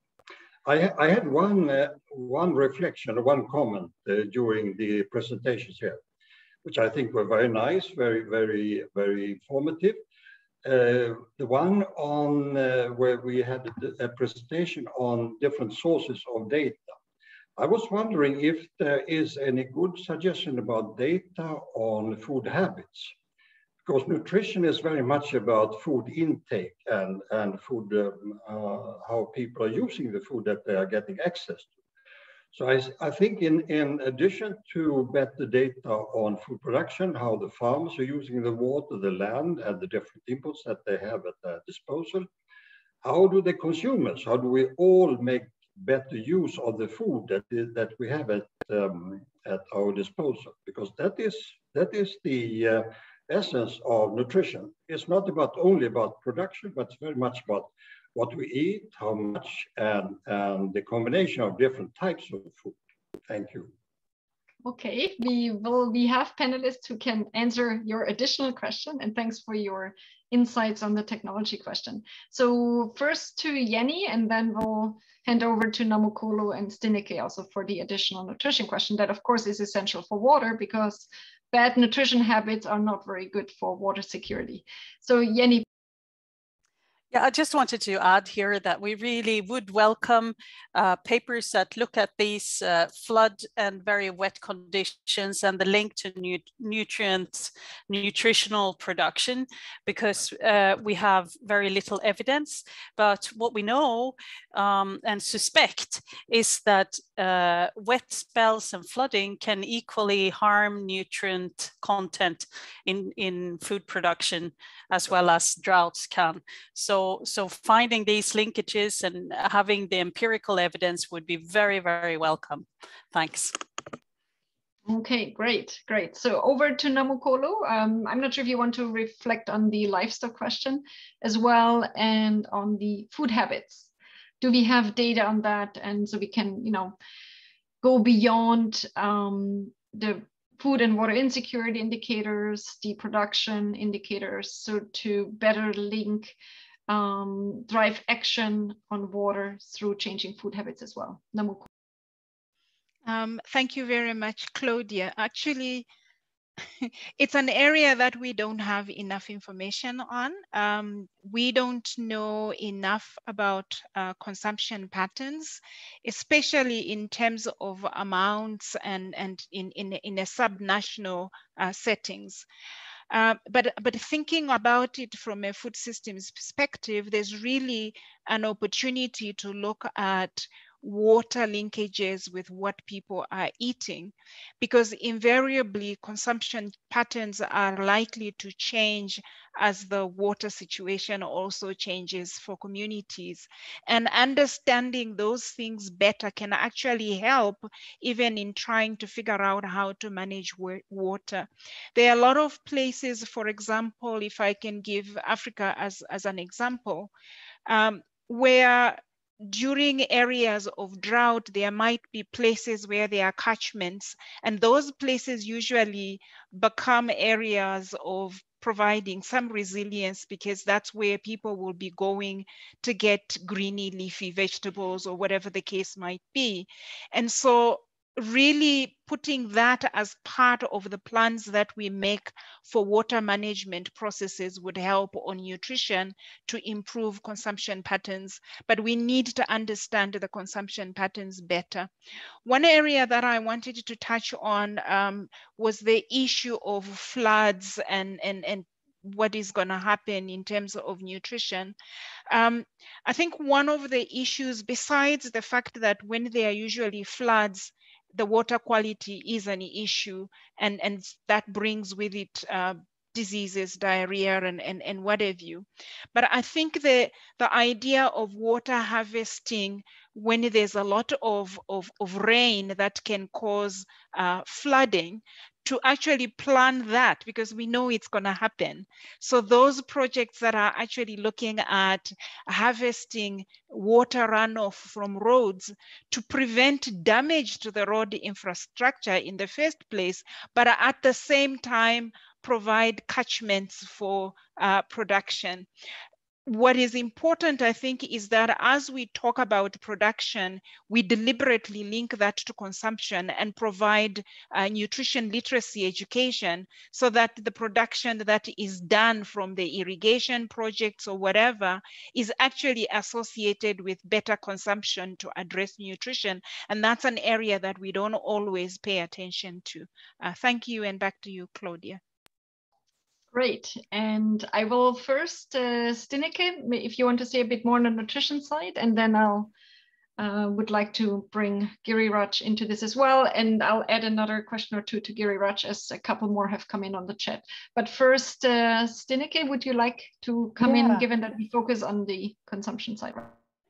I had one reflection, one comment during the presentations here, which I think were very nice, very informative. The one on where we had a presentation on different sources of data. I was wondering if there is any good suggestion about data on food habits, because nutrition is very much about food intake and food, how people are using the food that they are getting access to. So I think in addition to better data on food production, how the farmers are using the water, the land, and the different inputs that they have at their disposal, how do the consumers, how do we all make better use of the food that we have at our disposal? Because that is the essence of nutrition. It's not only about production, but it's very much about what we eat, how much, and the combination of different types of food. Thank you. Okay, we have panelists who can answer your additional question, and thanks for your insights on the technology question. So first to Jenny, and then we'll hand over to Namokolo and Stineke also for the additional nutrition question that of course is essential for water, because bad nutrition habits are not very good for water security. So Jenny. Yeah, I just wanted to add here that we really would welcome papers that look at these flood and very wet conditions and the link to nutritional production, because we have very little evidence. But what we know and suspect is that wet spells and flooding can equally harm nutrient content in food production as well as droughts can. So finding these linkages and having the empirical evidence would be very, very welcome. Thanks. Okay, great. So over to Namokolo. I'm not sure if you want to reflect on the livestock question as well and on the food habits. Do we have data on that? And so we can, go beyond the food and water insecurity indicators, the production indicators, so to better link drive action on water through changing food habits as well. Namoko. Thank you very much, Claudia. Actually, it's an area that we don't have enough information on. We don't know enough about consumption patterns, especially in terms of amounts and in a subnational settings. But thinking about it from a food systems perspective, there's really an opportunity to look at water linkages with what people are eating, because invariably consumption patterns are likely to change as the water situation also changes for communities. And understanding those things better can actually help even in trying to figure out how to manage water. There are a lot of places, for example, if I can give Africa as an example, where during areas of drought, there might be places where there are catchments, and those places usually become areas of providing some resilience, because that's where people will be going to get greeny leafy vegetables or whatever the case might be. And so really putting that as part of the plans that we make for water management processes would help on nutrition to improve consumption patterns. But we need to understand the consumption patterns better. One area that I wanted to touch on was the issue of floods and what is going to happen in terms of nutrition. I think one of the issues, besides the fact that when there are usually floods, the water quality is an issue, and that brings with it diseases, diarrhea, and what have you. But I think the idea of water harvesting when there's a lot of rain that can cause flooding, to actually plan that, because we know it's going to happen. So those projects that are actually looking at harvesting water runoff from roads to prevent damage to the road infrastructure in the first place, but at the same time provide catchments for production. What is important, I think, is that as we talk about production, we deliberately link that to consumption and provide nutrition literacy education, so that the production that is done from the irrigation projects or whatever is actually associated with better consumption to address nutrition. And that's an area that we don't always pay attention to. Thank you, and back to you, Claudia. Great. And I will first, Stineke, if you want to say a bit more on the nutrition side, and then I'll would like to bring Giriraj into this as well. And I'll add another question or two to Giriraj, as a couple more have come in on the chat. But first, Stineke, would you like to come in, given that we focus on the consumption side?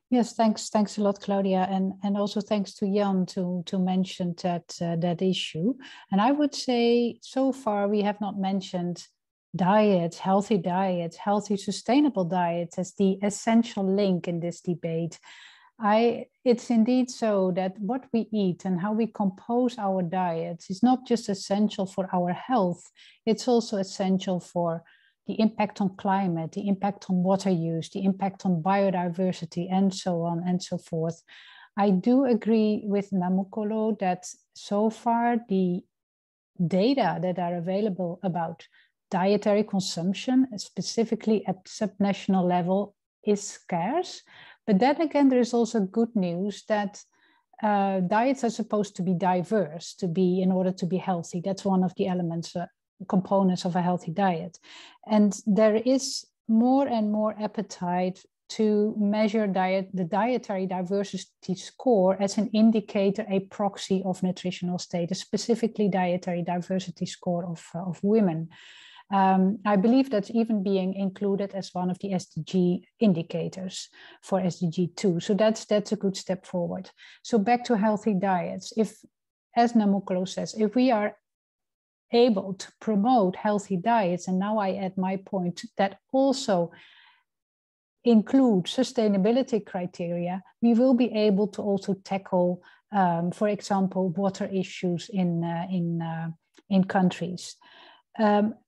Yes, thanks a lot, Claudia, and also thanks to Jan to mention that issue. And I would say so far we have not mentioned diets, healthy, sustainable diets as the essential link in this debate. It's indeed so that what we eat and how we compose our diets is not just essential for our health, it's also essential for the impact on climate, the impact on water use, the impact on biodiversity, and so on and so forth. I do agree with Namukolo that so far the data that are available about dietary consumption, specifically at subnational level, is scarce. But then again, there is also good news that diets are supposed to be diverse in order to be healthy. That's one of the elements, components of a healthy diet. And there is more and more appetite to measure the dietary diversity score as an indicator, a proxy of nutritional status, specifically dietary diversity score of women. I believe that's even being included as one of the SDG indicators for SDG 2. So that's a good step forward. So back to healthy diets. If, as Namukolo says, if we are able to promote healthy diets, and now I add my point, that also include sustainability criteria, we will be able to also tackle, for example, water issues in countries.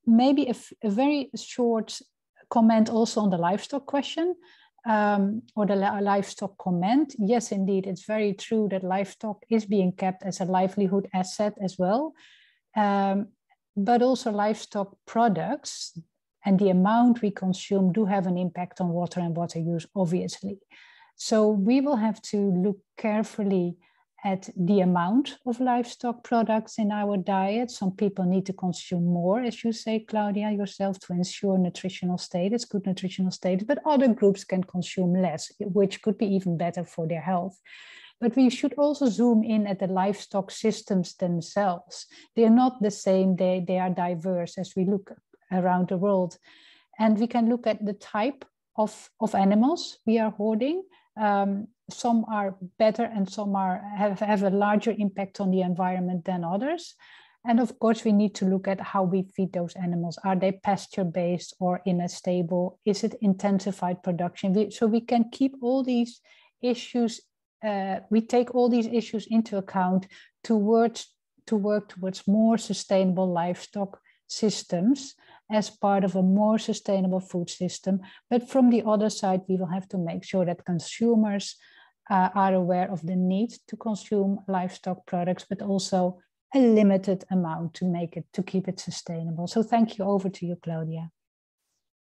Maybe a very short comment also on the livestock question, or the livestock comment. Yes, indeed, it's very true that livestock is being kept as a livelihood asset as well. But also livestock products and the amount we consume do have an impact on water and water use, obviously. So we will have to look carefully at the amount of livestock products in our diet. Some people need to consume more, as you say, Claudia, yourself, to ensure nutritional status, good nutritional status, but other groups can consume less, which could be even better for their health. But we should also zoom in at the livestock systems themselves. They're not the same, they are diverse as we look around the world. And we can look at the type of animals we are hoarding. Some are better and some have a larger impact on the environment than others. And of course, we need to look at how we feed those animals. Are they pasture-based or in a stable? Is it intensified production? So we can keep all these issues, we take all these issues into account to work towards more sustainable livestock systems as part of a more sustainable food system. But from the other side, we will have to make sure that consumers are aware of the need to consume livestock products, but also a limited amount to keep it sustainable. So thank you. Over to you, Claudia.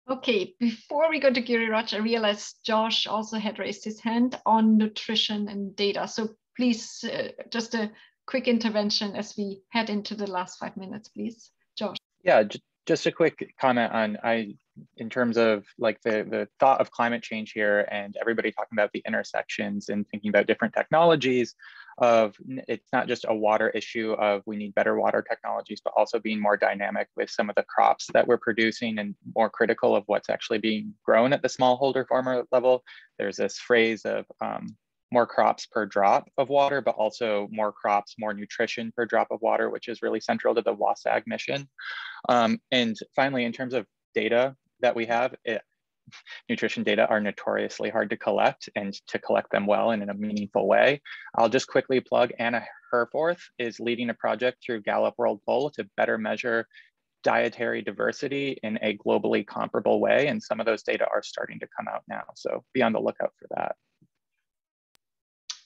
Okay, before we go to Giriraj, I realized Josh also had raised his hand on nutrition and data. So please, just a quick intervention as we head into the last 5 minutes, please. Josh. Yeah, just a quick comment on in terms of like the thought of climate change here and everybody talking about the intersections and thinking about different technologies of it's not just a water issue of we need better water technologies, but also being more dynamic with some of the crops that we're producing and more critical of what's actually being grown at the smallholder farmer level. There's this phrase of more crops per drop of water, but also more crops, more nutrition per drop of water, which is really central to the WASAG mission. And finally, in terms of data that we have, nutrition data are notoriously hard to collect and to collect them well and in a meaningful way. I'll just quickly plug Anna Herforth is leading a project through Gallup World Poll to better measure dietary diversity in a globally comparable way. And some of those data are starting to come out now. So be on the lookout for that.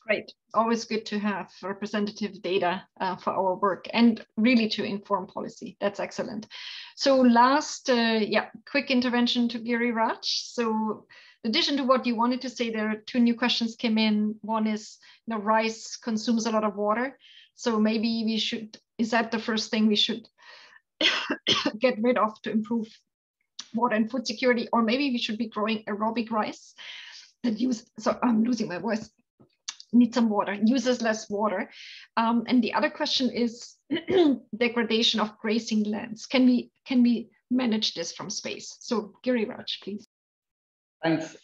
Great, always good to have representative data for our work and really to inform policy. That's excellent. So last, quick intervention to Giriraj. So in addition to what you wanted to say, there are 2 new questions came in. One is, rice consumes a lot of water. So maybe we should, is that the first thing we should get rid of to improve water and food security? Or maybe we should be growing aerobic rice that I'm losing my voice. Need some water, uses less water. And the other question is degradation of grazing lands. Can we manage this from space? So Giriraj, please. Thanks,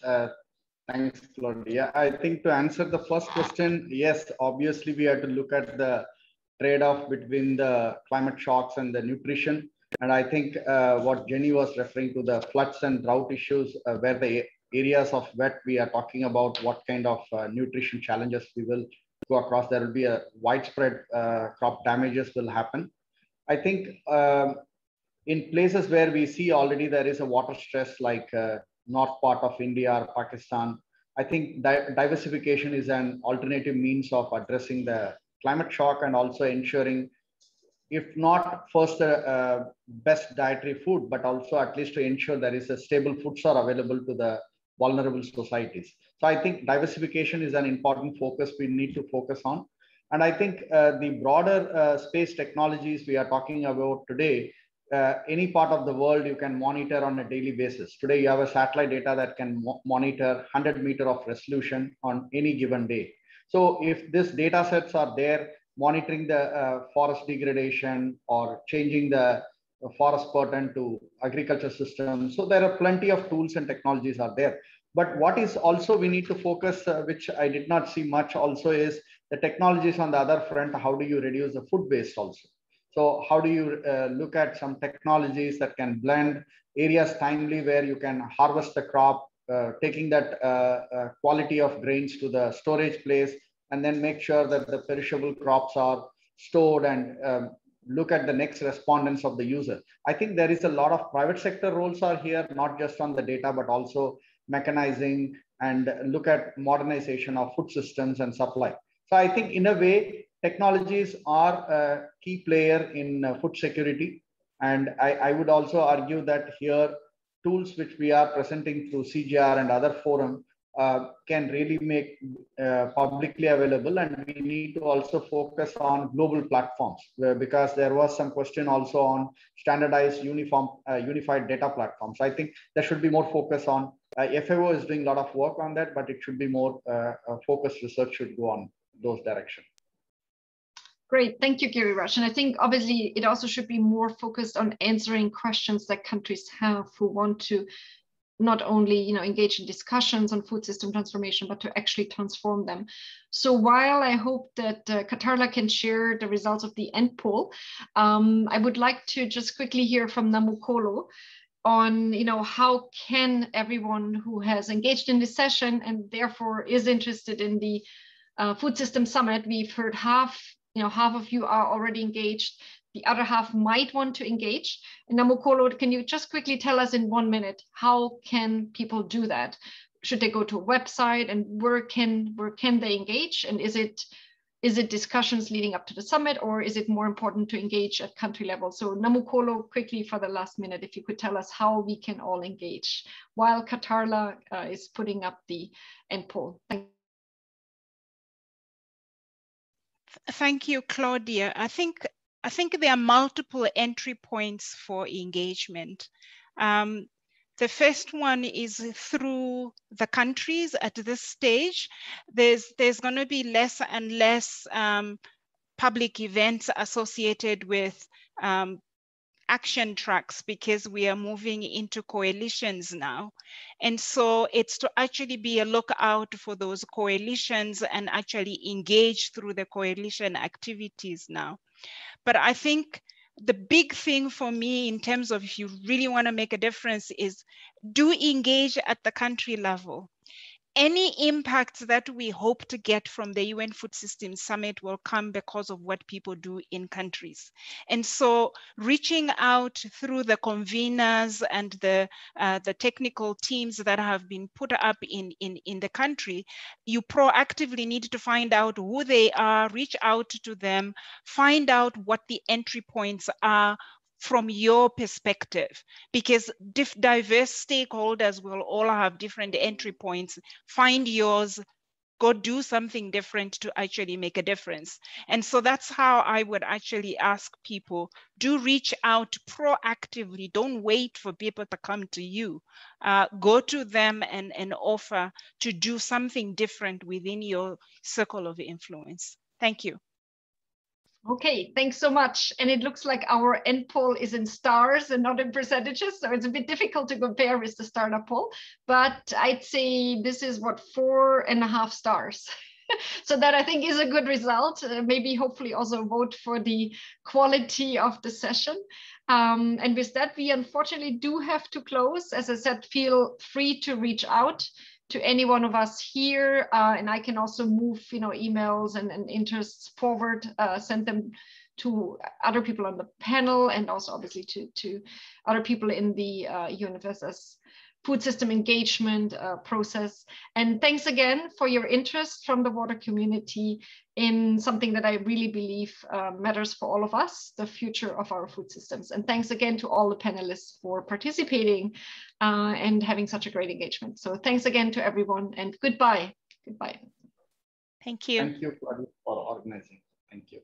Claudia. I think to answer the first question, yes, obviously we have to look at the trade-off between the climate shocks and the nutrition. And I think what Jenny was referring to, the floods and drought issues, where the areas of wet we are talking about, what kind of nutrition challenges we will go across. There will be a widespread crop damages will happen. I think in places where we see already there is a water stress like north part of India or Pakistan, I think diversification is an alternative means of addressing the climate shock and also ensuring, if not first best dietary food, but also at least to ensure there is a stable food source available to the vulnerable societies. So I think diversification is an important focus we need to focus on. And I think the broader space technologies we are talking about today, any part of the world you can monitor on a daily basis. Today you have a satellite data that can monitor 100 meter of resolution on any given day. So if these data sets are there, monitoring the forest degradation or changing the forest pattern to agriculture systems. So there are plenty of tools and technologies are there. But what is also we need to focus, which I did not see much also, is the technologies on the other front. How do you reduce the food waste also? So how do you look at some technologies that can blend areas timely where you can harvest the crop, taking that quality of grains to the storage place, and then make sure that the perishable crops are stored and look at the next respondents of the user. I think there is a lot of private sector roles are here, not just on the data, but also mechanizing and look at modernization of food systems and supply. So I think in a way, technologies are a key player in food security. And I would also argue that here, tools which we are presenting through CGR and other forum can really make publicly available, and we need to also focus on global platforms because there was some question also on standardized unified data platforms. I think there should be more focus on FAO is doing a lot of work on that, but it should be more focused research should go on those directions. Great, thank you, Girish. And I think obviously it also should be more focused on answering questions that countries have who want to not only engage in discussions on food system transformation, but to actually transform them. So while I hope that Katarla can share the results of the end poll, I would like to just quickly hear from Namukolo on how can everyone who has engaged in this session and therefore is interested in the Food System Summit. We've heard half of you are already engaged. The other half might want to engage. And Namukolo, can you just quickly tell us in 1 minute, how can people do that? Should they go to a website, and where can they engage? And is it discussions leading up to the summit, or is it more important to engage at country level? So Namukolo, quickly for the last minute, if you could tell us how we can all engage while Katarla is putting up the end poll. Thank you, Claudia. I think there are multiple entry points for engagement. The first one is through the countries at this stage. There's going to be less and less public events associated with action tracks because we are moving into coalitions now. And so it's to actually be a lookout for those coalitions and actually engage through the coalition activities now. But I think the big thing for me in terms of if you really want to make a difference is do engage at the country level. Any impact that we hope to get from the UN Food Systems Summit will come because of what people do in countries. And so reaching out through the conveners and the technical teams that have been put up in the country, you proactively need to find out who they are, reach out to them, find out what the entry points are from your perspective, because diverse stakeholders will all have different entry points. Find yours, go do something different to actually make a difference. And so that's how I would actually ask people, do reach out proactively. Don't wait for people to come to you. Go to them and offer to do something different within your circle of influence. Thank you. Okay, thanks so much. And it looks like our end poll is in stars and not in percentages. So it's a bit difficult to compare with the startup poll, but I'd say this is what, 4.5 stars. So that I think is a good result. Maybe hopefully also vote for the quality of the session. And with that, we unfortunately do have to close. As I said, feel free to reach out to any one of us here, and I can also move emails and interests forward, send them to other people on the panel, and also obviously to other people in the UNFSS food system engagement process. And thanks again for your interest from the water community in something that I really believe matters for all of us, the future of our food systems. And thanks again to all the panelists for participating and having such a great engagement. So thanks again to everyone, and goodbye. Goodbye. Thank you. Thank you for organizing. Thank you.